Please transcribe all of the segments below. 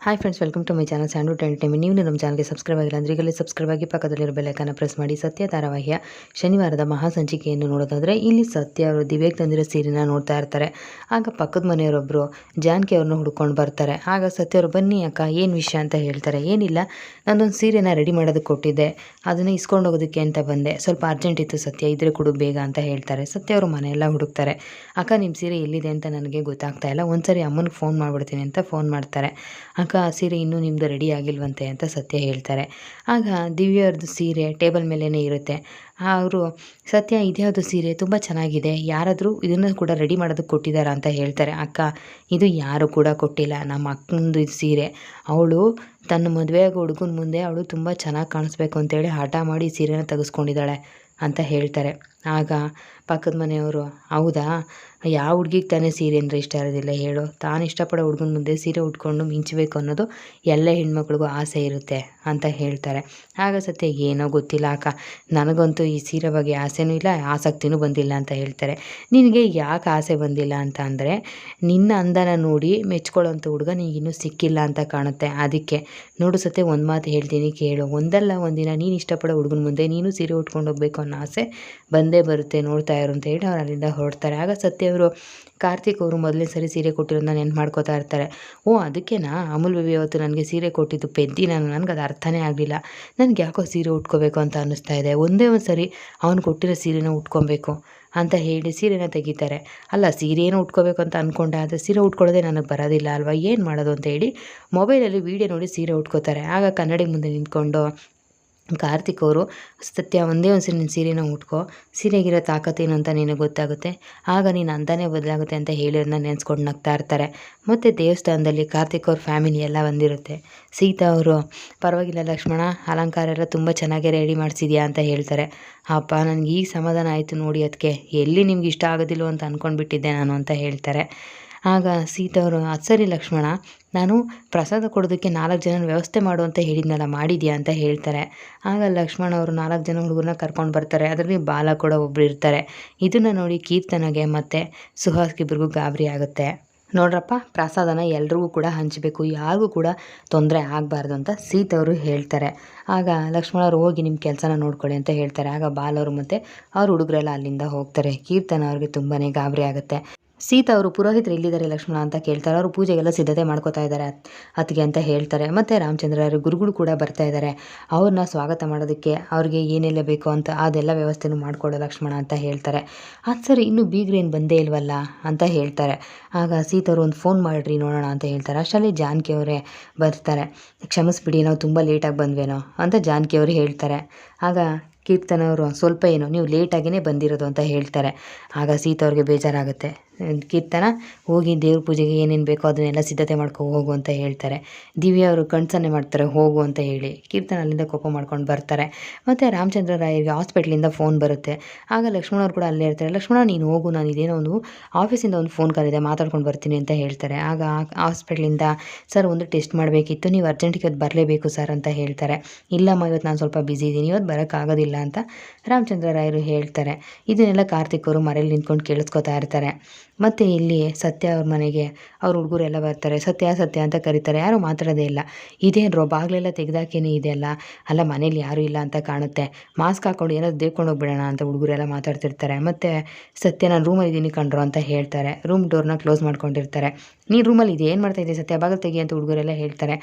Hi friends, welcome to my channel Sandwood entertainment. ನೀವು ನಮ್ಮ ಚಾನಲ್ಗೆ ಸಬ್ಸ್ಕ್ರೈಬ್ ಆಗಿಲ್ಲ ಅಂದರೆ ಈಗಲೇ ಸಬ್ಸ್ಕ್ರೈಬ್ ಆಗಿ ಪಕ್ಕದಲ್ಲಿರೋ ಬೆಲ್ ಐಕಾನ್ ಪ್ರೆಸ್ ಮಾಡಿ. ಸತ್ಯ ಧಾರಾವಾಹಿಯ ಶನಿವಾರದ ಮಹಾಸಂಚಿಕೆಯನ್ನು ನೋಡೋದಾದರೆ ಇಲ್ಲಿ ಸತ್ಯ ಅವರು ದಿವ್ಯಾಗ್ ತಂದಿರೋ ಸೀರೆನ ನೋಡ್ತಾ ಇರ್ತಾರೆ. ಆಗ ಪಕ್ಕದ ಮನೆಯವರೊಬ್ಬರು ಜಾನಕಿ ಅವ್ರನ್ನ ಹುಡ್ಕೊಂಡು ಬರ್ತಾರೆ. ಆಗ ಸತ್ಯ ಅವರು ಬನ್ನಿ ಅಕ್ಕ, ಏನು ವಿಷಯ ಅಂತ ಹೇಳ್ತಾರೆ. ಏನಿಲ್ಲ, ನಾನೊಂದು ಸೀರೆನ ರೆಡಿ ಮಾಡೋದಕ್ಕೆ ಕೊಟ್ಟಿದ್ದೆ, ಅದನ್ನು ಇಸ್ಕೊಂಡು ಹೋಗೋದಕ್ಕೆ ಅಂತ ಬಂದೆ, ಸ್ವಲ್ಪ ಅರ್ಜೆಂಟ್ ಇತ್ತು ಸತ್ಯ, ಇದ್ರೆ ಕೊಡು ಬೇಗ ಅಂತ ಹೇಳ್ತಾರೆ. ಸತ್ಯ ಅವರು ಮನೆಯೆಲ್ಲ ಹುಡುಕ್ತಾರೆ. ಅಕ್ಕ ನಿಮ್ಮ ಸೀರೆ ಎಲ್ಲಿದೆ ಅಂತ ನನಗೆ ಗೊತ್ತಾಗ್ತಾ ಇಲ್ಲ, ಒಂದ್ಸರಿ ಅಮ್ಮನಿಗೆ ಫೋನ್ ಮಾಡಿಬಿಡ್ತೀನಿ ಅಂತ ಫೋನ್ ಮಾಡ್ತಾರೆ. ಅಕ್ಕ ಆ ಸೀರೆ ಇನ್ನೂ ನಿಮ್ಮದು ರೆಡಿ ಆಗಿಲ್ವಂತೆ ಅಂತ ಸತ್ಯ ಹೇಳ್ತಾರೆ. ಆಗ ದಿವ್ಯವ್ರದ್ದು ಸೀರೆ ಟೇಬಲ್ ಮೇಲೇ ಇರುತ್ತೆ. ಅವರು ಸತ್ಯ ಇದ್ಯಾವುದು ಸೀರೆ ತುಂಬ ಚೆನ್ನಾಗಿದೆ, ಯಾರಾದರೂ ಇದನ್ನು ಕೂಡ ರೆಡಿ ಮಾಡೋದಕ್ಕೆ ಕೊಟ್ಟಿದ್ದಾರಾ ಅಂತ ಹೇಳ್ತಾರೆ. ಅಕ್ಕ ಇದು ಯಾರು ಕೂಡ ಕೊಟ್ಟಿಲ್ಲ, ನಮ್ಮ ಅಕ್ಕಂದು ಇದು ಸೀರೆ, ಅವಳು ತನ್ನ ಮದುವೆಯಾಗ ಹುಡುಗನ ಮುಂದೆ ಅವಳು ತುಂಬ ಚೆನ್ನಾಗಿ ಕಾಣಿಸ್ಬೇಕು ಅಂತೇಳಿ ಹಠ ಮಾಡಿ ಸೀರೆನ ತೆಗೆಸ್ಕೊಂಡಿದ್ದಾಳೆ ಅಂತ ಹೇಳ್ತಾರೆ. ಆಗ ಪಕ್ಕದ ಮನೆಯವರು, ಹೌದಾ, ಯಾವ ಹುಡುಗಿಗೆ ತಾನೇ ಸೀರೆ ಅಂದರೆ ಇಷ್ಟ ಇರೋದಿಲ್ಲ ಹೇಳು, ತಾನು ಇಷ್ಟಪಡೋ ಹುಡುಗನ ಮುಂದೆ ಸೀರೆ ಉಟ್ಕೊಂಡು ಮಿಂಚಬೇಕು ಅನ್ನೋದು ಎಲ್ಲ ಹೆಣ್ಮಕ್ಳಿಗೂ ಆಸೆ ಇರುತ್ತೆ ಅಂತ ಹೇಳ್ತಾರೆ. ಆಗ ಸತ್ಯ ಏನೋ ಗೊತ್ತಿಲ್ಲ ಅಕ್ಕ, ನನಗಂತೂ ಈ ಸೀರೆ ಬಗ್ಗೆ ಆಸೆನೂ ಇಲ್ಲ, ಆಸಕ್ತಿನೂ ಬಂದಿಲ್ಲ ಅಂತ ಹೇಳ್ತಾರೆ. ನಿನಗೆ ಯಾಕೆ ಆಸೆ ಬಂದಿಲ್ಲ ಅಂತ ಅಂದರೆ, ನಿನ್ನ ಅಂದನ ನೋಡಿ ಮೆಚ್ಕೊಳ್ಳೋಂಥ ಹುಡುಗ ನೀಗಿನ್ನೂ ಸಿಕ್ಕಿಲ್ಲ ಅಂತ ಕಾಣುತ್ತೆ. ಅದಕ್ಕೆ ನೋಡು ಸತ್ಯ, ಒಂದು ಮಾತು ಹೇಳ್ತೀನಿ ಕೇಳು, ಒಂದಲ್ಲ ಒಂದಿನ ನೀನು ಇಷ್ಟಪಡೋ ಹುಡುಗನ ಮುಂದೆ ನೀನು ಸೀರೆ ಉಟ್ಕೊಂಡು ಹೋಗ್ಬೇಕು ಅನ್ನೋ ಆಸೆ ಬಂದೇ ಬರುತ್ತೆ, ನೋಡ್ತಾ ಇರು ಅಂತ ಹೇಳಿ ಅವ್ರು ಅಲ್ಲಿಂದ ಹೊರಡ್ತಾರೆ. ಆಗ ಸತ್ಯ ಅವರು ಕಾರ್ತಿಕ್ ಅವರು ಮೊದಲನೇ ಸರಿ ಸೀರೆ ಕೊಟ್ಟಿರೋದನ್ನ ನೆನ್ಪು ಮಾಡ್ಕೋತಾ ಇರ್ತಾರೆ. ಓ ಅದಕ್ಕೇನಾ ಅಮೂಲ್ ಬೇಬಿ ಅವತ್ತು ನನಗೆ ಸೀರೆ ಕೊಟ್ಟಿದ್ದು ಪೆದ್ದಿ, ನನಗೆ ಅದು ಅರ್ಥನೇ ಆಗಲಿಲ್ಲ, ನನಗೆ ಯಾಕೋ ಸೀರೆ ಉಟ್ಕೋಬೇಕು ಅಂತ ಅನ್ನಿಸ್ತಾ ಇದೆ, ಒಂದೇ ಒಂದು ಸರಿ ಅವ್ನು ಕೊಟ್ಟಿರೋ ಸೀರೆನ ಉಟ್ಕೊಬೇಕು ಅಂತ ಹೇಳಿ ಸೀರೆನ ತೆಗಿತಾರೆ. ಅಲ್ಲ, ಸೀರೆನೂ ಉಟ್ಕೋಬೇಕು ಅಂತ ಅಂದ್ಕೊಂಡೆ, ಆದರೆ ಸೀರೆ ಉಟ್ಕೊಳ್ಳೋದೇ ನನಗೆ ಬರೋದಿಲ್ಲ ಅಲ್ವಾ, ಏನು ಮಾಡೋದು ಅಂತ ಹೇಳಿ ಮೊಬೈಲಲ್ಲಿ ವೀಡಿಯೋ ನೋಡಿ ಸೀರೆ ಉಟ್ಕೋತಾರೆ. ಆಗ ಕನ್ನಡಿ ಮುಂದೆ ನಿಂತ್ಕೊಂಡು ಕಾರ್ತಿಕ್ ಅವರು, ಸತ್ಯ ಒಂದೇ ಒಂದು ಸರಿ ನಿನ್ನ ಸೀರೆನ ಉಟ್ಕೋ, ಸೀರೆಗಿರೋ ತಾಕತ್ತೇನು ಅಂತ ನಿನಗೆ ಗೊತ್ತಾಗುತ್ತೆ, ಆಗ ನೀನು ಅಂದಾನೇ ಬದಲಾಗುತ್ತೆ ಅಂತ ಹೇಳಿರೋದನ್ನ ನೆನೆಸ್ಕೊಂಡು ನಗ್ತಾ ಇರ್ತಾರೆ. ಮತ್ತು ದೇವಸ್ಥಾನದಲ್ಲಿ ಕಾರ್ತಿಕ್ ಅವ್ರ ಫ್ಯಾಮಿಲಿ ಎಲ್ಲ ಬಂದಿರುತ್ತೆ. ಸೀತಾ ಅವರು, ಪರವಾಗಿಲ್ಲ ಲಕ್ಷ್ಮಣ, ಅಲಂಕಾರ ಎಲ್ಲ ತುಂಬ ಚೆನ್ನಾಗಿ ರೆಡಿ ಮಾಡಿಸಿದ್ಯಾ ಅಂತ ಹೇಳ್ತಾರೆ. ಅಪ್ಪ ನನಗೆ ಈಗ ಸಮಾಧಾನ ಆಯಿತು ನೋಡಿ, ಅದಕ್ಕೆ ಎಲ್ಲಿ ನಿಮ್ಗೆ ಇಷ್ಟ ಆಗೋದಿಲ್ಲೋ ಅಂತ ಅಂದ್ಕೊಂಡ್ಬಿಟ್ಟಿದ್ದೆ ನಾನು ಅಂತ ಹೇಳ್ತಾರೆ. ಆಗ ಸೀತವರು, ಅದು ಸರಿ ಲಕ್ಷ್ಮಣ, ನಾನು ಪ್ರಸಾದ ಕೊಡೋದಕ್ಕೆ 4 ಜನನ ವ್ಯವಸ್ಥೆ ಮಾಡು ಅಂತ ಹೇಳಿದ್ನಲ್ಲ, ಮಾಡಿದ್ಯಾ ಅಂತ ಹೇಳ್ತಾರೆ. ಆಗ ಲಕ್ಷ್ಮಣ ಅವರು 4 ಜನ ಹುಡುಗರನ್ನ ಕರ್ಕೊಂಡು ಬರ್ತಾರೆ. ಅದರಲ್ಲಿ ಬಾಲ ಕೂಡ ಒಬ್ಬರು ಇರ್ತಾರೆ. ಇದನ್ನು ನೋಡಿ ಕೀರ್ತನಗೆ ಮತ್ತು ಸುಹಾಸ್ಗೆ ಇಬ್ರಿಗೂ ಗಾಬರಿ ಆಗುತ್ತೆ. ನೋಡ್ರಪ್ಪ, ಪ್ರಸಾದನ ಎಲ್ರಿಗೂ ಕೂಡ ಹಂಚಬೇಕು, ಯಾರಿಗೂ ಕೂಡ ತೊಂದರೆ ಆಗಬಾರ್ದು ಅಂತ ಸೀತವರು ಹೇಳ್ತಾರೆ. ಆಗ ಲಕ್ಷ್ಮಣ ಅವರು, ಹೋಗಿ ನಿಮ್ಮ ಕೆಲಸನ ನೋಡ್ಕೊಳ್ಳಿ ಅಂತ ಹೇಳ್ತಾರೆ. ಆಗ ಬಾಲವರು ಮತ್ತು ಅವ್ರ ಹುಡುಗರೆಲ್ಲ ಅಲ್ಲಿಂದ ಹೋಗ್ತಾರೆ. ಕೀರ್ತನ ಅವ್ರಿಗೆ ತುಂಬಾ ಗಾಬರಿ ಆಗುತ್ತೆ. ಸೀತಾ ಅವರು, ಪುರೋಹಿತರು ಎಲ್ಲಿದ್ದಾರೆ ಲಕ್ಷ್ಮಣ ಅಂತ ಕೇಳ್ತಾರೆ. ಅವರು ಪೂಜೆಗೆಲ್ಲ ಸಿದ್ಧತೆ ಮಾಡ್ಕೋತಾ ಇದ್ದಾರೆ ಅತ್ತಿಗೆ ಅಂತ ಹೇಳ್ತಾರೆ. ಮತ್ತು ರಾಮಚಂದ್ರ ಅವರು ಗುರುಗಳು ಕೂಡ ಬರ್ತಾ ಇದ್ದಾರೆ, ಅವ್ರನ್ನ ಸ್ವಾಗತ ಮಾಡೋದಕ್ಕೆ ಅವ್ರಿಗೆ ಏನೆಲ್ಲ ಬೇಕೋ ಅಂತ ಅದೆಲ್ಲ ವ್ಯವಸ್ಥೆನೂ ಮಾಡಿಕೊಡೋ ಲಕ್ಷ್ಮಣ ಅಂತ ಹೇಳ್ತಾರೆ. ಅದು ಸರಿ, ಇನ್ನೂ ಬೀಗ್ರೇನು ಬಂದೇ ಇಲ್ವಲ್ಲ ಅಂತ ಹೇಳ್ತಾರೆ. ಆಗ ಸೀತವರು, ಒಂದು ಫೋನ್ ಮಾಡಿರಿ ನೋಡೋಣ ಅಂತ ಹೇಳ್ತಾರೆ. ಅಷ್ಟರಲ್ಲಿ ಜಾನಕಿ ಅವರೇ ಬರ್ತಾರೆ. ಕ್ಷಮಿಸ್ಬಿಡಿ, ನಾವು ತುಂಬ ಲೇಟಾಗಿ ಬಂದ್ವೇನೋ ಅಂತ ಜಾನಕಿ ಅವರು ಹೇಳ್ತಾರೆ. ಆಗ ಕೀರ್ತನವರು, ಸ್ವಲ್ಪ ಏನು ನೀವು ಲೇಟಾಗಿಯೇ ಬಂದಿರೋದು ಅಂತ ಹೇಳ್ತಾರೆ. ಆಗ ಸೀತಾ ಅವ್ರಿಗೆ ಬೇಜಾರಾಗುತ್ತೆ. ಕೀರ್ತನ, ಹೋಗಿ ದೇವ್ರ ಪೂಜೆಗೆ ಏನೇನು ಬೇಕೋ ಅದನ್ನೆಲ್ಲ ಸಿದ್ಧತೆ ಮಾಡ್ಕೊ ಹೋಗು ಅಂತ ಹೇಳ್ತಾರೆ. ದಿವ್ಯಾ ಅವರು ಕಣ್ಸನ್ನೆ ಮಾಡ್ತಾರೆ ಹೋಗು ಅಂತ ಹೇಳಿ. ಕೀರ್ತನ ಅಲ್ಲಿಂದ ಕೋಪ ಮಾಡ್ಕೊಂಡು ಬರ್ತಾರೆ. ಮತ್ತು ರಾಮಚಂದ್ರ ರಾಯರಿಗೆ ಹಾಸ್ಪಿಟ್ಲಿಂದ ಫೋನ್ ಬರುತ್ತೆ. ಆಗ ಲಕ್ಷ್ಮಣ ಅವ್ರು ಕೂಡ ಅಲ್ಲೇ ಇರ್ತಾರೆ. ಲಕ್ಷ್ಮಣ ನೀನು ಹೋಗು, ನಾನು ಇದೇನೋ ಒಂದು ಆಫೀಸಿಂದ ಒಂದು ಫೋನ್ ಕಾಲ್ ಇದೆ, ಮಾತಾಡ್ಕೊಂಡು ಬರ್ತೀನಿ ಅಂತ ಹೇಳ್ತಾರೆ. ಆಗ ಹಾಸ್ಪಿಟ್ಲಿಂದ, ಸರ್ ಒಂದು ಟೆಸ್ಟ್ ಮಾಡಬೇಕಿತ್ತು, ನೀವು ಅರ್ಜೆಂಟಿಗೆ ಅದು ಬರಲೇಬೇಕು ಸರ್ ಅಂತ ಹೇಳ್ತಾರೆ. ಇಲ್ಲಮ್ಮ, ಇವತ್ತು ನಾನು ಸ್ವಲ್ಪ ಬ್ಯುಸಿ ಇದ್ದೀನಿ, ಇವತ್ತು ಬರೋಕ್ಕಾಗೋದಿಲ್ಲ ಅಂತ ರಾಮಚಂದ್ರ ರಾಯರು ಹೇಳ್ತಾರೆ. ಇದನ್ನೆಲ್ಲ ಕಾರ್ತಿಕ್ ಅವರು ಮನೇಲಿ ನಿಂತ್ಕೊಂಡು ಕೇಳಿಸ್ಕೊತಾ ಇರ್ತಾರೆ. ಮತ್ತು ಇಲ್ಲಿ ಸತ್ಯ ಅವ್ರ ಮನೆಗೆ ಅವ್ರ ಹುಡುಗರೆಲ್ಲ ಬರ್ತಾರೆ. ಸತ್ಯ ಸತ್ಯ ಅಂತ ಕರೀತಾರೆ, ಯಾರೂ ಮಾತಾಡೋದೇ ಇಲ್ಲ. ಇದೇನು ಬಾಗಿಲೆಲ್ಲ ತೆಗೆದಾಕೇನೆ ಇದೆಯಲ್ಲ, ಅಲ್ಲ ಮನೇಲಿ ಯಾರೂ ಇಲ್ಲ ಅಂತ ಕಾಣುತ್ತೆ, ಮಾಸ್ಕ್ ಹಾಕ್ಕೊಂಡು ಏನಾದ್ರು ದೇವ್ಕೊಂಡು ಹೋಗ್ಬಿಡೋಣ ಅಂತ ಹುಡುಗರೆಲ್ಲ ಮಾತಾಡ್ತಿರ್ತಾರೆ. ಮತ್ತು ಸತ್ಯ, ನಾನು ರೂಮಲ್ಲಿ ಇದ್ದೀನಿ ಕಣ್ರು ಅಂತ ಹೇಳ್ತಾರೆ. ರೂಮ್ ಡೋರ್ನ ಕ್ಲೋಸ್ ಮಾಡ್ಕೊಂಡಿರ್ತಾರೆ. ನೀನು ರೂಮಲ್ಲಿ ಇದೆ, ಏನು ಮಾಡ್ತಾಯಿದ್ದೆ ಸತ್ಯ, ಬಾಗಿಲು ತೆಗಿ ಅಂತ ಹುಡುಗರೆಲ್ಲ ಹೇಳ್ತಾರೆ.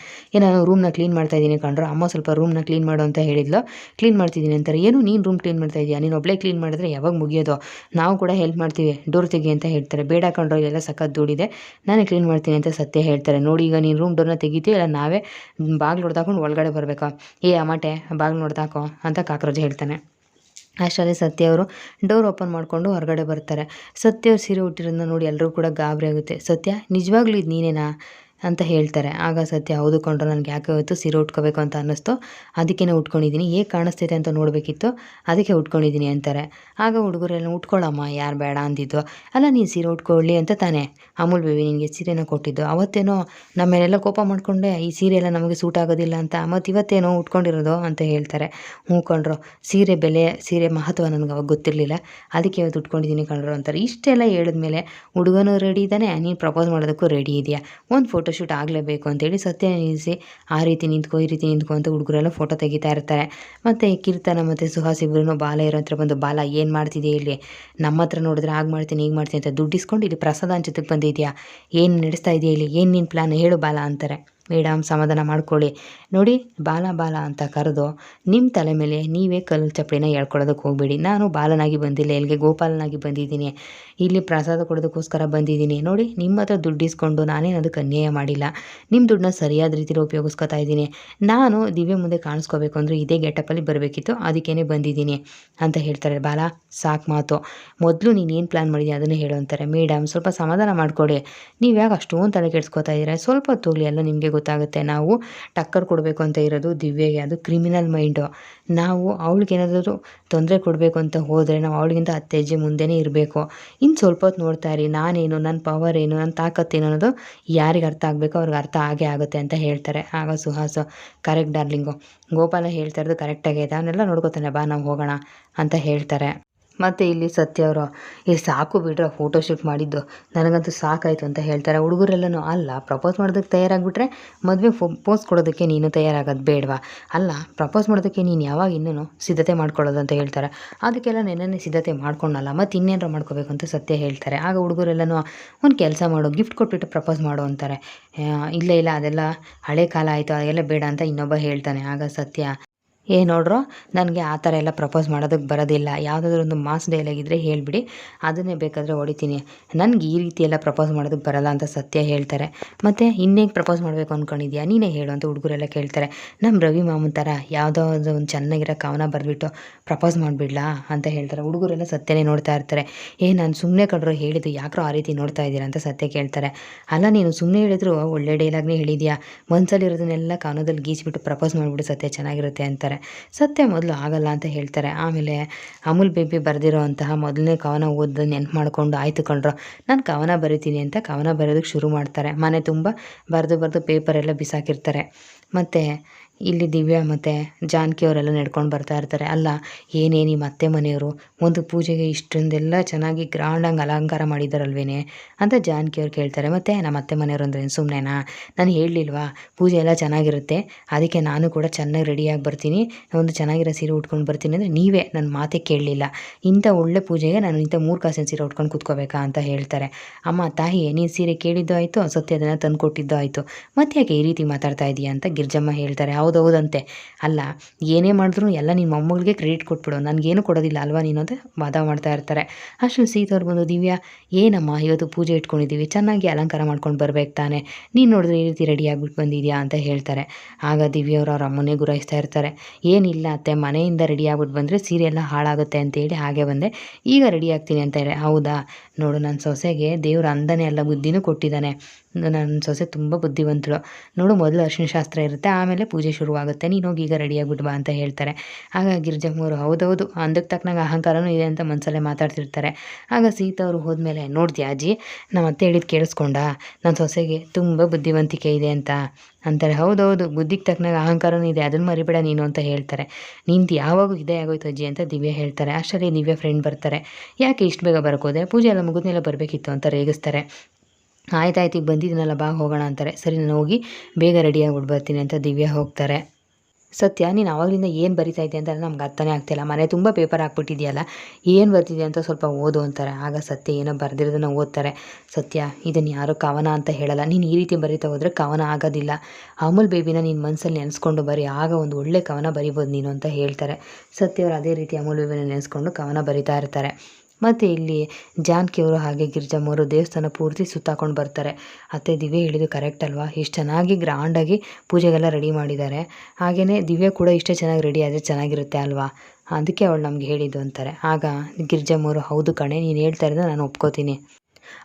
ನಾನು ರೂಮ್ನ ಕ್ಲೀನ್ ಮಾಡ್ತಾಯಿದ್ದೀನಿ ಕಣ್ರು, ಅಮ್ಮ ಸ್ವಲ್ಪ ರೂಮ್ನ ಕ್ಲೀನ್ ಮಾಡು ಅಂತ ಹೇಳಿದ್ಲು, ಕ್ಲೀನ್ ಮಾಡ್ತಿದ್ದೀನಿ ಅಂತಾರೆ. ಏನು ನೀನು ರೂಮ್ ಕ್ಲೀನ್ ಮಾಡ್ತಾಯಿದ್ದೀಯಾ, ನೀನು ಒಬ್ಬಳೇ ಕ್ಲೀನ್ ಮಾಡಿದ್ರೆ ಯಾವಾಗ ಮುಗಿಯೋದು, ನಾವು ಕೂಡ ಹೆಲ್ಪ್ ಮಾಡ್ತೀವಿ, ಡೋರ್ ತೆಗಿ ಅಂತ ಹೇಳ್ತಾರೆ. ಬೇಡ ಕಣ್ರು, ಇಲ್ಲೆಲ್ಲ ಸಖತ್ ದುಡಿದೆ, ನಾನೇ ಕ್ಲೀನ್ ಮಾಡ್ತೀನಿ ಅಂತ ಸತ್ಯ ಹೇಳ್ತಾರೆ. ನೋಡಿ, ಈಗ ನೀನು ರೂಮ್ ಡೋರ್ನ ತೆಗಿತೀವಿ, ಇಲ್ಲ ನಾವೇ ಬಾಗಿಲು ಹೊಡೆದಾಕೊಂಡು ಒಳಗಡೆ ಬರಬೇಕಾ, ಏ ಅಮಟೆ ಬಾಗಿಲು ನೋಡ್ದಾಕೋ ಅಂತ ಕಾಕ್ರೋಜ್ ಹೇಳ್ತಾನೆ. ಅಷ್ಟರಲ್ಲಿ ಸತ್ಯ ಅವರು ಡೋರ್ ಓಪನ್ ಮಾಡಿಕೊಂಡು ಹೊರಗಡೆ ಬರ್ತಾರೆ. ಸತ್ಯ ಅವ್ರು ಸೀರೆ ಉಟ್ಟಿರೋದನ್ನ ನೋಡಿ ಎಲ್ಲರೂ ಕೂಡ ಗಾಬರಿ ಆಗುತ್ತೆ. ಸತ್ಯ, ನಿಜವಾಗ್ಲೂ ಇದು ನೀನೇನಾ ಅಂತ ಹೇಳ್ತಾರೆ. ಆಗ ಸತ್ಯ, ಹೌದು ಕೊಂಡ್ರು, ನನಗೆ ಯಾಕೆ ಇವತ್ತು ಸೀರೆ ಉಟ್ಕೋಬೇಕು ಅಂತ ಅನ್ನಿಸ್ತು, ಅದಕ್ಕೇ ಉಟ್ಕೊಂಡಿದ್ದೀನಿ, ಹೇಗೆ ಕಾಣಿಸ್ತೈತೆ ಅಂತ ನೋಡಬೇಕಿತ್ತು, ಅದಕ್ಕೆ ಉಟ್ಕೊಂಡಿದ್ದೀನಿ ಅಂತಾರೆ. ಆಗ ಹುಡುಗರೆಲ್ಲ, ಉಟ್ಕೊಳ್ಳಮ್ಮ, ಯಾರು ಬೇಡ ಅಂದಿದ್ದು, ಅಲ್ಲ ನೀನು ಸೀರೆ ಉಟ್ಕೊಳ್ಳಿ ಅಂತ ತಾನೇ ಅಮೂಲ್ ಬೇಬಿ ನಿನಗೆ ಸೀರೆನ ಕೊಟ್ಟಿದ್ದು, ಅವತ್ತೇನೋ ನಮ್ಮ ಮೇಲೆಲ್ಲ ಕೋಪ ಮಾಡಿಕೊಂಡೆ, ಈ ಸೀರೆ ಎಲ್ಲ ನಮಗೆ ಸೂಟ್ ಆಗೋದಿಲ್ಲ ಅಂತ, ಮತ್ತು ಇವತ್ತೇನೋ ಉಟ್ಕೊಂಡಿರೋದು ಅಂತ ಹೇಳ್ತಾರೆ. ಹ್ಞೂ ಕೊಂಡ್ರು, ಸೀರೆ ಮಹತ್ವ ನನಗೆ ಅವಾಗ ಗೊತ್ತಿರಲಿಲ್ಲ, ಅದಕ್ಕೆ ಇವತ್ತು ಉಟ್ಕೊಂಡಿದ್ದೀನಿ ಕಣ್ರು ಅಂತಾರೆ. ಇಷ್ಟೆಲ್ಲ ಹೇಳಿದ್ಮೇಲೆ ಹುಡುಗನೂ ರೆಡಿ ಇದ್ದಾನೆ, ನೀನು ಪ್ರಪೋಸ್ ಮಾಡೋದಕ್ಕೂ ರೆಡಿ ಇದೆಯಾ, ಒಂದು ಫೋಟೋ ಫೋಟೋಶೂಟ್ ಆಗಲೇಬೇಕು ಅಂತೇಳಿ ಸತ್ಯ ನಿಲ್ಲಿಸಿ ಆ ರೀತಿ ನಿಂತ್ಕೊ ಈ ರೀತಿ ನಿಂತ್ಕೊ ಅಂತ ಹುಡುಗರೆಲ್ಲ ಫೋಟೋ ತೆಗಿತಾ ಇರ್ತಾರೆ. ಮತ್ತು ಕೀರ್ತನ ಮತ್ತು ಸುಹಾಸ್ ಇಬ್ಬರೂ ಬಾಲ ಇರೋ ಹತ್ರ ಬಂದು, ಬಾಲ ಏನು ಮಾಡ್ತಿದ್ದೆ ಇಲ್ಲಿ, ನಮ್ಮ ಹತ್ರ ನೋಡಿದ್ರೆ ಆಗ ಮಾಡ್ತೀನಿ ಈಗ ಮಾಡ್ತೀನಿ ಅಂತ ದುಡ್ಡು ಇಸ್ಕೊಂಡು ಇಲ್ಲಿ ಪ್ರಸಾದ ಹಂಚೋದಕ್ಕೆ ಬಂದಿದ್ಯಾ, ಏನು ನಡೆಸ್ತಾ ಇದೆಯಾ ಇಲ್ಲಿ, ಏನು ನಿನ್ನ ಪ್ಲ್ಯಾನ್ ಹೇಳು ಬಾಲ ಅಂತಾರೆ. ಮೇಡಮ್ ಸಮಾಧಾನ ಮಾಡ್ಕೊಳ್ಳಿ, ನೋಡಿ ಬಾಲ ಬಾಲ ಅಂತ ಕರೆದು ನಿಮ್ಮ ತಲೆ ಮೇಲೆ ನೀವೇ ಕಲ್ಲು ಚಪ್ಪಡಿನ ಹೇಳ್ಕೊಳ್ಳೋದಕ್ಕೆ ಹೋಗಬೇಡಿ. ನಾನು ಬಾಲನಾಗಿ ಬಂದಿಲ್ಲ, ಇಲ್ಲಿಗೆ ಗೋಪಾಲನಾಗಿ ಬಂದಿದ್ದೀನಿ, ಇಲ್ಲಿ ಪ್ರಸಾದ ಕೊಡೋದಕ್ಕೋಸ್ಕರ ಬಂದಿದ್ದೀನಿ. ನೋಡಿ ನಿಮ್ಮ ಹತ್ರ ದುಡ್ಡು ಇಸ್ಕೊಂಡು ನಾನೇನು ಅದಕ್ಕೆ ಅನ್ಯಾಯ ಮಾಡಿಲ್ಲ, ನಿಮ್ಮ ದುಡ್ಡನ್ನ ಸರಿಯಾದ ರೀತಿಲಿ ಉಪಯೋಗಿಸ್ಕೊತಾ ಇದ್ದೀನಿ. ನಾನು ದಿವ್ಯ ಮುಂದೆ ಕಾಣಿಸ್ಕೋಬೇಕು ಅಂದರೆ ಇದೇ ಗೆಟಪ್ಪಲ್ಲಿ ಬರಬೇಕಿತ್ತು, ಅದಕ್ಕೇ ಬಂದಿದ್ದೀನಿ ಅಂತ ಹೇಳ್ತಾರೆ. ಬಾಲ ಸಾಕು ಮಾತು, ಮೊದಲು ನೀನು ಏನು ಪ್ಲ್ಯಾನ್ ಮಾಡಿದ್ಯಾ ಅದನ್ನೇ ಹೇಳು ಅಂತಾರೆ. ಮೇಡಮ್ ಸ್ವಲ್ಪ ಸಮಾಧಾನ ಮಾಡಿಕೊಡಿ, ನೀವು ಯಾಕೆ ಅಷ್ಟೊಂದು ತಲೆ ಕೆಡಿಸ್ಕೊತಾ ಇದ್ದೀರಾ, ಸ್ವಲ್ಪ ಹೊತ್ತು ಹೋಗಲಿ ಎಲ್ಲ ನಿಮಗೆ ಗೊತ್ತಾಗುತ್ತೆ. ನಾವು ಟಕ್ಕರ್ ಕೊಡಬೇಕು ಅಂತ ಇರೋದು ದಿವ್ಯಗೆ, ಅದು ಕ್ರಿಮಿನಲ್ ಮೈಂಡು. ನಾವು ಅವಳಿಗೇನಾದರೂ ತೊಂದರೆ ಕೊಡಬೇಕು ಅಂತ ಹೋದರೆ ನಾವು ಅವಳಿಗಿಂತ 10 ಹೆಜ್ಜೆ ಮುಂದೆನೇ ಇರಬೇಕು. ಇನ್ನು ಸ್ವಲ್ಪ ಹೊತ್ತು ನೋಡ್ತಾ ಇರಿ, ನಾನೇನು, ನನ್ನ ಪವರ್ ಏನು, ನನ್ನ ತಾಕತ್ತೇನು ಅನ್ನೋದು ಯಾರಿಗೆ ಅರ್ಥ ಆಗಬೇಕು ಅವ್ರಿಗೆ ಅರ್ಥ ಆಗೇ ಆಗುತ್ತೆ ಅಂತ ಹೇಳ್ತಾರೆ. ಆಗ ಸುಹಾಸ್, ಕರೆಕ್ಟ್ ಡಾರ್ಲಿಂಗು, ಗೋಪಾಲ ಹೇಳ್ತಾ ಇರೋದು ಕರೆಕ್ಟಾಗಿದೆ, ಅವನ್ನೆಲ್ಲ ನೋಡ್ಕೊತಾನೆ, ಬಾ ನಾವು ಹೋಗೋಣ ಅಂತ ಹೇಳ್ತಾರೆ. ಮತ್ತು ಇಲ್ಲಿ ಸತ್ಯ ಅವರು, ಸಾಕು ಬಿಡ್ರೆ ಫೋಟೋಶೂಟ್ ಮಾಡಿದ್ದು, ನನಗಂತೂ ಸಾಕಾಯಿತು ಅಂತ ಹೇಳ್ತಾರೆ. ಹುಡುಗರೆಲ್ಲನೂ, ಅಲ್ಲ ಪ್ರಪೋಸ್ ಮಾಡೋದಕ್ಕೆ ತಯಾರಾಗಿಬಿಟ್ರೆ ಮದುವೆ ಪೋಸ್ ಕೊಡೋದಕ್ಕೆ ನೀನು ತಯಾರಾಗೋದು ಬೇಡವಾ, ಅಲ್ಲ ಪ್ರಪೋಸ್ ಮಾಡೋದಕ್ಕೆ ನೀನು ಯಾವಾಗ ಇನ್ನೂ ಸಿದ್ಧತೆ ಮಾಡ್ಕೊಳ್ಳೋದು ಅಂತ ಹೇಳ್ತಾರೆ. ಅದಕ್ಕೆಲ್ಲ ನೆನ್ನೆ ಸಿದ್ಧತೆ ಮಾಡ್ಕೊಂಡಲ್ಲ, ಮತ್ತು ಇನ್ನೇನಾರು ಮಾಡ್ಕೋಬೇಕು ಅಂತ ಸತ್ಯ ಹೇಳ್ತಾರೆ. ಆಗ ಹುಡುಗರೆಲ್ಲನೂ, ಒಂದು ಕೆಲಸ ಮಾಡು, ಗಿಫ್ಟ್ ಕೊಟ್ಬಿಟ್ಟು ಪ್ರಪೋಸ್ ಮಾಡು ಅಂತಾರೆ. ಇಲ್ಲ ಇಲ್ಲ ಅದೆಲ್ಲ ಹಳೆ ಕಾಲ ಆಯಿತು, ಅದೆಲ್ಲ ಬೇಡ ಅಂತ ಇನ್ನೊಬ್ಬ ಹೇಳ್ತಾನೆ. ಆಗ ಸತ್ಯ, ನೋಡ್ರೋ ನನಗೆ ಆ ಥರ ಎಲ್ಲ ಪ್ರಪೋಸ್ ಮಾಡೋದಕ್ಕೆ ಬರೋದಿಲ್ಲ, ಯಾವುದಾದ್ರೂ ಒಂದು ಮಾಸ್ ಡೈಲಾಗ್ ಇದ್ದರೆ ಹೇಳಿಬಿಡಿ, ಅದನ್ನೇ ಬೇಕಾದರೆ ಹೊಡಿತೀನಿ, ನನಗೆ ಈ ರೀತಿ ಎಲ್ಲ ಪ್ರಪೋಸ್ ಮಾಡೋದಕ್ಕೆ ಬರಲ್ಲ ಅಂತ ಸತ್ಯ ಹೇಳ್ತಾರೆ. ಮತ್ತು ಇನ್ನೇನು ಪ್ರಪೋಸ್ ಮಾಡಬೇಕು ಅಂದ್ಕೊಂಡಿದ್ಯಾ ನೀನೇ ಹೇಳು ಅಂತ ಹುಡುಗರೆಲ್ಲ ಕೇಳ್ತಾರೆ. ನಮ್ಮ ರವಿ ಮಾಮೂನ್ ಥರ ಯಾವುದಾದ್ರು ಒಂದು ಚೆನ್ನಾಗಿರೋ ಕವನ ಬರೆದ್ಬಿಟ್ಟು ಪ್ರಪೋಸ್ ಮಾಡಿಬಿಡ್ಲಾ ಅಂತ ಹೇಳ್ತಾರೆ. ಹುಡುಗರೆಲ್ಲ ಸತ್ಯನೇ ನೋಡ್ತಾ ಇರ್ತಾರೆ. ನಾನು ಸುಮ್ಮನೆ ಕಂಡ್ರು ಹೇಳಿದ್ದು, ಯಾಕ್ರೋ ಆ ರೀತಿ ನೋಡ್ತಾ ಇದ್ದೀರಾ ಅಂತ ಸತ್ಯ ಕೇಳ್ತಾರೆ. ಅಲ್ಲ ನೀನು ಸುಮ್ಮನೆ ಹೇಳಿದ್ರು ಒಳ್ಳೆ ಡೈಲಾಗ್ನೇ ಹೇಳಿದ್ಯಾ, ಮನಸ್ಸಲ್ಲಿರೋದನ್ನೆಲ್ಲ ಕವನದಲ್ಲಿ ಗೀಚ್ಬಿಟ್ಟು ಪ್ರಪೋಸ್ ಮಾಡಿಬಿಡು ಸತ್ಯ, ಚೆನ್ನಾಗಿರುತ್ತೆ ಅಂತಾರೆ. ಸತ್ಯ ಮೊದಲು ಆಗಲ್ಲ ಅಂತ ಹೇಳ್ತಾರೆ. ಆಮೇಲೆ ಅಮೂಲ್ ಬೇಬಿ ಬರೆದಿರೋ ಅಂತಹ ಮೊದಲನೇ ಕವನ ಓದೋದು ನೆನ್ಪು ಮಾಡಿಕೊಂಡು, ಆಯಿತು ಕಣ್ರೋ ನಾನು ಕವನ ಬರಿತೀನಿ ಅಂತ ಕವನ ಬರೆಯೋದಕ್ಕೆ ಶುರು ಮಾಡ್ತಾರೆ. ಮನೆ ತುಂಬ ಬರೆದು ಪೇಪರೆಲ್ಲ ಬಿಸಾಕಿರ್ತಾರೆ. ಮತ್ತು ಇಲ್ಲಿ ದಿವ್ಯಾ ಮತ್ತು ಜಾನಕಿ ಅವರೆಲ್ಲ ನಡ್ಕೊಂಡು ಬರ್ತಾ ಇರ್ತಾರೆ. ಅಲ್ಲ ಏನೇನು ನಿಮ್ಮ ಅತ್ತೆ ಮನೆಯವರು ಒಂದು ಪೂಜೆಗೆ ಇಷ್ಟೊಂದೆಲ್ಲ ಚೆನ್ನಾಗಿ ಗ್ರ್ಯಾಂಡಾಗಿ ಅಲಂಕಾರ ಮಾಡಿದ್ದಾರಲ್ವೇನೆ ಅಂತ ಜಾನಕಿ ಅವ್ರು ಕೇಳ್ತಾರೆ. ಮತ್ತು ನಮ್ಮ ಅತ್ತೆ ಮನೆಯವರು ಅಂದ್ರೆ ಸುಮ್ಮನೆನಾ, ನಾನು ಹೇಳಲಿಲ್ವಾ ಪೂಜೆ ಎಲ್ಲ ಚೆನ್ನಾಗಿರುತ್ತೆ, ಅದಕ್ಕೆ ನಾನು ಕೂಡ ಚೆನ್ನಾಗಿ ರೆಡಿಯಾಗಿ ಬರ್ತೀನಿ, ಒಂದು ಚೆನ್ನಾಗಿರೋ ಸೀರೆ ಉಟ್ಕೊಂಡು ಬರ್ತೀನಿ ಅಂದರೆ ನೀವೇ ನನ್ನ ಮಾತೇ ಕೇಳಲಿಲ್ಲ, ಇಂಥ ಒಳ್ಳೆ ಪೂಜೆಗೆ ನಾನು ಇಂಥ 3 ಕಾಸಿನ ಸೀರೆ ಉಟ್ಕೊಂಡು ಕೂತ್ಕೋಬೇಕಾ ಅಂತ ಹೇಳ್ತಾರೆ. ಅಮ್ಮ ತಾಯಿ ನೀನು ಸೀರೆ ಕೇಳಿದ್ದು ಆಯಿತು, ಸತ್ಯ ಅದನ್ನು ತಂದು ಕೊಟ್ಟಿದ್ದು ಆಯಿತು, ಮತ್ತೆ ಯಾಕೆ ಈ ರೀತಿ ಮಾತಾಡ್ತಾ ಇದೀಯಾ ಅಂತ ಗಿರ್ಜಮ್ಮ ಹೇಳ್ತಾರೆ. ಹೌದೌದಂತೆ, ಅಲ್ಲ ಏನೇ ಮಾಡಿದ್ರು ಎಲ್ಲ ನಿಮ್ಮ ಮೊಮ್ಮಗಳಿಗೆ ಕ್ರೆಡಿಟ್ ಕೊಟ್ಬಿಡು, ನನಗೇನು ಕೊಡೋದಿಲ್ಲ ಅಲ್ವಾ ನೀನು ಅಂತ ವಾದ ಮಾಡ್ತಾ ಇರ್ತಾರೆ. ಅಷ್ಟು ಸೀತವ್ರು ಬಂದು, ದಿವ್ಯಾ ಏನಮ್ಮ ಇವತ್ತು ಪೂಜೆ ಇಟ್ಕೊಂಡಿದ್ದೀವಿ, ಚೆನ್ನಾಗಿ ಅಲಂಕಾರ ಮಾಡ್ಕೊಂಡು ಬರ್ಬೇಕು ತಾನೆ, ನೀನು ನೋಡಿದ್ರೆ ಈ ರೀತಿ ರೆಡಿ ಆಗಿಬಿಟ್ಟು ಬಂದಿದ್ಯಾ ಅಂತ ಹೇಳ್ತಾರೆ. ಆಗ ದಿವ್ಯವರು ಅವ್ರ ಅಮ್ಮನೇ ಗುರಾಯಿಸ್ತಾ ಇರ್ತಾರೆ. ಏನಿಲ್ಲ ಅತ್ತೆ, ಮನೆಯಿಂದ ರೆಡಿ ಆಗ್ಬಿಟ್ಟು ಬಂದರೆ ಸೀರೆ ಎಲ್ಲ ಹಾಳಾಗುತ್ತೆ ಅಂತೇಳಿ ಹಾಗೆ ಬಂದೆ, ಈಗ ರೆಡಿ ಆಗ್ತೀನಿ ಅಂತ ಹೇಳಿ. ಹೌದಾ, ನೋಡು ನನ್ನ ಸೊಸೆಗೆ ದೇವ್ರ ಅಂದನೇ ಎಲ್ಲ ಬುದ್ಧಿನೂ ಕೊಟ್ಟಿದ್ದಾನೆ, ನನ್ನ ಸೊಸೆ ತುಂಬ ಬುದ್ಧಿವಂತಳು, ನೋಡು ಮೊದಲು ಅರಿಶಿನ ಶಾಸ್ತ್ರ ಇರುತ್ತೆ, ಆಮೇಲೆ ಪೂಜೆ ಶುರುವಾಗುತ್ತೆ, ನೀನು ಹೋಗಿ ಈಗ ರೆಡಿಯಾಗ್ಬಿಟ್ಟು ಬಾ ಅಂತ ಹೇಳ್ತಾರೆ. ಆಗ ಗಿರ್ಜಮ್ಮವರು, ಹೌದೌದು ಅಂದಕ್ಕೆ ತಕ್ಕನಾಗ ಅಹಂಕಾರನೂ ಇದೆ ಅಂತ ಮನಸಲ್ಲೇ ಮಾತಾಡ್ತಿರ್ತಾರೆ. ಆಗ ಸೀತಾ ಅವರು ಹೋದ್ಮೇಲೆ, ನೋಡ್ತೀಯ ಅಜ್ಜಿ ನಮ್ಮ ಅತ್ತೆ ಹೇಳಿದ್ದು ಕೇಳಿಸ್ಕೊಂಡ, ನನ್ನ ಸೊಸೆಗೆ ತುಂಬ ಬುದ್ಧಿವಂತಿಕೆ ಇದೆ ಅಂತ ಅಂತಾರೆ. ಹೌದೌದು ಬುದ್ಧಿಗೆ ತಕ್ಕನಾಗ ಅಹಂಕಾರನೂ ಇದೆ, ಅದನ್ನು ಮರಿಬೇಡ ನೀನು ಅಂತ ಹೇಳ್ತಾರೆ. ನಿಂತು ಯಾವಾಗೂ ಇದೇ ಆಗೋಯ್ತು ಅಜ್ಜಿ ಅಂತ ದಿವ್ಯ ಹೇಳ್ತಾರೆ. ಅಷ್ಟರಲ್ಲಿ ದಿವ್ಯ ಫ್ರೆಂಡ್ ಬರ್ತಾರೆ. ಯಾಕೆ ಇಷ್ಟು ಬೇಗ ಬರೋಕೋದೆ, ಪೂಜೆ ಎಲ್ಲ ಮುಗಿದ್ಮೇಲೆ ಬರಬೇಕಿತ್ತು ಅಂತ ರೇಗಿಸ್ತಾರೆ. ಆಯ್ತಾಯ್ತು ಈಗ ಬಂದಿದ್ದೀನಲ್ಲ ಬಾ ಹೋಗೋಣ ಅಂತಾರೆ. ಸರಿ ನಾನು ಹೋಗಿ ಬೇಗ ರೆಡಿಯಾಗ್ಬಿಟ್ಟು ಬರ್ತೀನಿ ಅಂತ ದಿವ್ಯಾ ಹೋಗ್ತಾರೆ. ಸತ್ಯ ನೀನು ಆವಾಗಲಿಂದ ಏನು ಬರಿತಾ ಇದ್ದೆ ಅಂತ ನಮ್ಗೆ ಅರ್ಥನೇ ಆಗ್ತಿಲ್ಲ, ಮನೆ ತುಂಬ ಪೇಪರ್ ಹಾಕ್ಬಿಟ್ಟಿದೆಯಲ್ಲ, ಏನು ಬರ್ತಿದ್ಯಾ ಅಂತ ಸ್ವಲ್ಪ ಓದು ಅಂತಾರೆ. ಆಗ ಸತ್ಯ ಏನೋ ಬರೆದಿರೋದನ್ನು ಓದ್ತಾರೆ. ಸತ್ಯ ಇದನ್ನು ಯಾರು ಕವನ ಅಂತ ಹೇಳಲ್ಲ, ನೀನು ಈ ರೀತಿ ಬರಿತಾ ಹೋದರೆ ಕವನ ಆಗೋದಿಲ್ಲ, ಅಮೂಲ್ ಬೇಬಿನ ನೀನು ಮನಸ್ಸಲ್ಲಿ ನೆನೆಸ್ಕೊಂಡು ಬರೀ, ಆಗ ಒಂದು ಒಳ್ಳೆ ಕವನ ಬರಿಬೋದು ನೀನು ಅಂತ ಹೇಳ್ತಾರೆ. ಸತ್ಯವರು ಅದೇ ರೀತಿ ಅಮೂಲ್ ಬೇಬಿನ ನೆನೆಸ್ಕೊಂಡು ಕವನ ಬರಿತಾ ಇರ್ತಾರೆ. ಮತ್ತು ಇಲ್ಲಿ ಜಾನಕಿಯವರು ಹಾಗೆ ಗಿರ್ಜಮ್ಮವರು ದೇವಸ್ಥಾನ ಪೂರ್ತಿ ಸುತ್ತಾಕೊಂಡು ಬರ್ತಾರೆ. ಅತ್ತೆ ದಿವ್ಯ ಹೇಳಿದ್ದು ಕರೆಕ್ಟ್ ಅಲ್ವಾ, ಎಷ್ಟು ಚೆನ್ನಾಗಿ ಗ್ರ್ಯಾಂಡಾಗಿ ಪೂಜೆಗೆಲ್ಲ ರೆಡಿ ಮಾಡಿದ್ದಾರೆ, ಹಾಗೆಯೇ ದಿವ್ಯ ಕೂಡ ಇಷ್ಟೇ ಚೆನ್ನಾಗಿ ರೆಡಿ ಆದರೆ ಚೆನ್ನಾಗಿರುತ್ತೆ ಅಲ್ವಾ, ಅದಕ್ಕೆ ಅವಳು ನಮ್ಗೆ ಹೇಳಿದ್ದು ಅಂತಾರೆ. ಆಗ ಗಿರ್ಜಮ್ಮವರು, ಹೌದು ಕಣೆ ನೀನು ಹೇಳ್ತಾ ಇರೋದು ನಾನು ಒಪ್ಕೋತೀನಿ,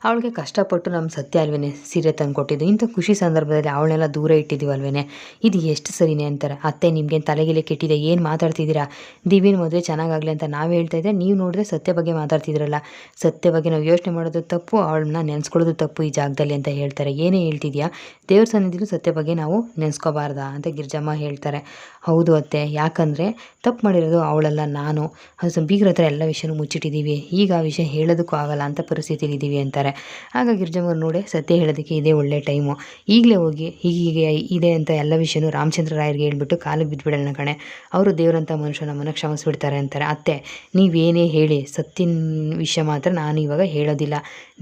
ಅವಳಿಗೆ ಕಷ್ಟಪಟ್ಟು ನಮ್ಮ ಸತ್ಯ ಅಲ್ವೇನೆ ಸೀರೆ ತಂದು ಕೊಟ್ಟಿದ್ದು, ಇಂಥ ಖುಷಿ ಸಂದರ್ಭದಲ್ಲಿ ಅವಳನ್ನೆಲ್ಲ ದೂರ ಇಟ್ಟಿದ್ದೀವಲ್ವೇನೆ, ಇದು ಎಷ್ಟು ಸರಿನೇ ಅಂತಾರೆ. ಅತ್ತೆ ನಿಮಗೇನು ತಲೆಗಿಲೆ ಕೆಟ್ಟಿದೆ, ಏನು ಮಾತಾಡ್ತಿದ್ದೀರಾ, ದಿವ್ಯನ ಮದುವೆ ಚೆನ್ನಾಗಾಗಲಿ ಅಂತ ನಾವು ಹೇಳ್ತಾ ಇದ್ದೆ, ನೀವು ನೋಡಿದ್ರೆ ಸತ್ಯ ಬಗ್ಗೆ ಮಾತಾಡ್ತಿದ್ರಲ್ಲ, ಸತ್ಯ ಬಗ್ಗೆ ನಾವು ಯೋಚನೆ ಮಾಡೋದು ತಪ್ಪು, ಅವಳನ್ನ ನೆನೆಸ್ಕೊಳ್ಳೋದು ತಪ್ಪು ಈ ಜಾಗದಲ್ಲಿ ಅಂತ ಹೇಳ್ತಾರೆ. ಏನೇ ಹೇಳ್ತಿದ್ಯಾ, ದೇವ್ರ ಸನ್ನಿಧಿಲೂ ಸತ್ಯ ಬಗ್ಗೆ ನಾವು ನೆನೆಸ್ಕೋಬಾರ್ದಾ ಅಂತ ಗಿರ್ಜಮ್ಮ ಹೇಳ್ತಾರೆ. ಹೌದು ಅತ್ತೆ, ಯಾಕಂದರೆ ತಪ್ಪು ಮಾಡಿರೋದು ಅವಳಲ್ಲ ನಾನು, ಅದು ಬೀಗ್ರ ಹತ್ರ ಎಲ್ಲ ವಿಷಯನೂ ಮುಚ್ಚಿಟ್ಟಿದ್ದೀವಿ, ಈಗ ಆ ವಿಷಯ ಹೇಳೋದಕ್ಕೂ ಆಗಲ್ಲ ಅಂತ ಪರಿಸ್ಥಿತಿಲಿದ್ದೀವಿ ಅಂತ ಅಂತಾರೆ. ಆಗ ಗಿರ್ಜಮ್ಮವ್ರು ನೋಡಿ ಸತ್ಯ ಹೇಳೋದಕ್ಕೆ ಇದೇ ಒಳ್ಳೆ ಟೈಮು, ಈಗಲೇ ಹೋಗಿ ಹೀಗೆ ಇದೆ ಅಂತ ಎಲ್ಲ ವಿಷಯನೂ ರಾಮಚಂದ್ರ ರಾಯರಿಗೆ ಹೇಳ್ಬಿಟ್ಟು ಕಾಲಿಗೆ ಬಿದ್ದುಬಿಡೋಣ ಕಣೆ, ಅವರು ದೇವರಂಥ ಮನುಷ್ಯ ನಮ್ಮನ್ನು ಕ್ಷಮಿಸ್ಬಿಡ್ತಾರೆ ಅಂತಾರೆ. ಅತ್ತೆ ನೀವೇನೇ ಹೇಳಿ ಸತ್ತಿನ ವಿಷಯ ಮಾತ್ರ ನಾನು ಇವಾಗ ಹೇಳೋದಿಲ್ಲ,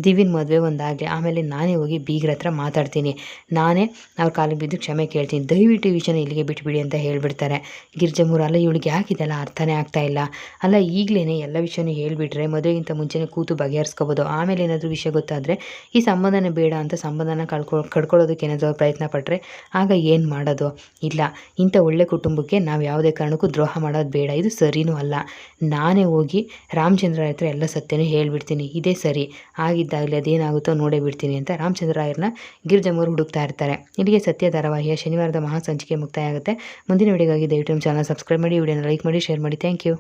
ದಿವ್ಯನ ಮದುವೆ ಒಂದಾಗಲಿ, ಆಮೇಲೆ ನಾನೇ ಹೋಗಿ ಬೀಗ್ರ ಹತ್ರ ಮಾತಾಡ್ತೀನಿ, ನಾನೇ ಅವ್ರ ಕಾಲಿಗೆ ಬಿದ್ದು ಕ್ಷಮೆ ಕೇಳ್ತೀನಿ, ದಯವಿಟ್ಟು ಈ ವಿಷಯನ ಇಲ್ಲಿಗೆ ಬಿಟ್ಬಿಡಿ ಅಂತ ಹೇಳ್ಬಿಡ್ತಾರೆ. ಗಿರ್ಜಮ್ಮವ್ರು ಅಲ್ಲ ಇವಳಿಗೆ ಯಾಕಿದೆಲ್ಲ ಅರ್ಥನೇ ಆಗ್ತಾ ಇಲ್ಲ, ಅಲ್ಲ ಈಗಲೇ ಎಲ್ಲ ವಿಷಯನೂ ಹೇಳಿಬಿಟ್ರೆ ಮದುವೆಗಿಂತ ಮುಂಚೆನೇ ಕೂತು ಬಗೆಹರಿಸ್ಕೋಬೋದು, ಆಮೇಲೆ ಏನಾದರೂ ವಿಷಯ ಗೊತ್ತಾದರೆ ಈ ಸಂಬಂಧನೇ ಬೇಡ ಅಂತ ಸಂಬಂಧನ ಕಡ್ಕೊಳ್ಳೋದಕ್ಕೆ ಏನಾದರೂ ಪ್ರಯತ್ನ ಪಟ್ಟರೆ ಆಗ ಏನು ಮಾಡೋದು? ಇಲ್ಲ, ಇಂಥ ಒಳ್ಳೆ ಕುಟುಂಬಕ್ಕೆ ನಾವು ಯಾವುದೇ ಕಾರಣಕ್ಕೂ ದ್ರೋಹ ಮಾಡೋದು ಬೇಡ, ಇದು ಸರಿನೂ ಅಲ್ಲ, ನಾನೇ ಹೋಗಿ ರಾಮಚಂದ್ರ ಹತ್ರ ಎಲ್ಲ ಸತ್ಯನೂ ಹೇಳ್ಬಿಡ್ತೀನಿ, ಇದೇ ಸರಿ, ಆಗಿದ್ದಾಗಲಿ ಅದೇನಾಗುತ್ತೋ ನೋಡೇ ಬಿಡ್ತೀನಿ ಅಂತ ರಾಮಚಂದ್ರ ರಾಯರನ್ನ ಗಿರ್ಜಮ್ಮವ್ರು ಹುಡುಕ್ತಾ ಇರ್ತಾರೆ. ಇಲ್ಲಿಗೆ ಸತ್ಯ ಧಾರಾವಾಹಿಯ ಶನಿವಾರದ ಮಹಾ ಸಂಚಿಕೆ ಮುಕ್ತಾಯ ಆಗುತ್ತೆ. ಮುಂದಿನ ವಿಡಿಯೋಗಾಗಿ ದಯವಿಟ್ಟು ನಮ್ಮ ಚಾನಲ್ ಸಬ್ಸ್ಕ್ರೈಬ್ ಮಾಡಿ, ವಿಡಿಯೋನ ಲೈಕ್ ಮಾಡಿ, ಶೇರ್ ಮಾಡಿ. Thank you.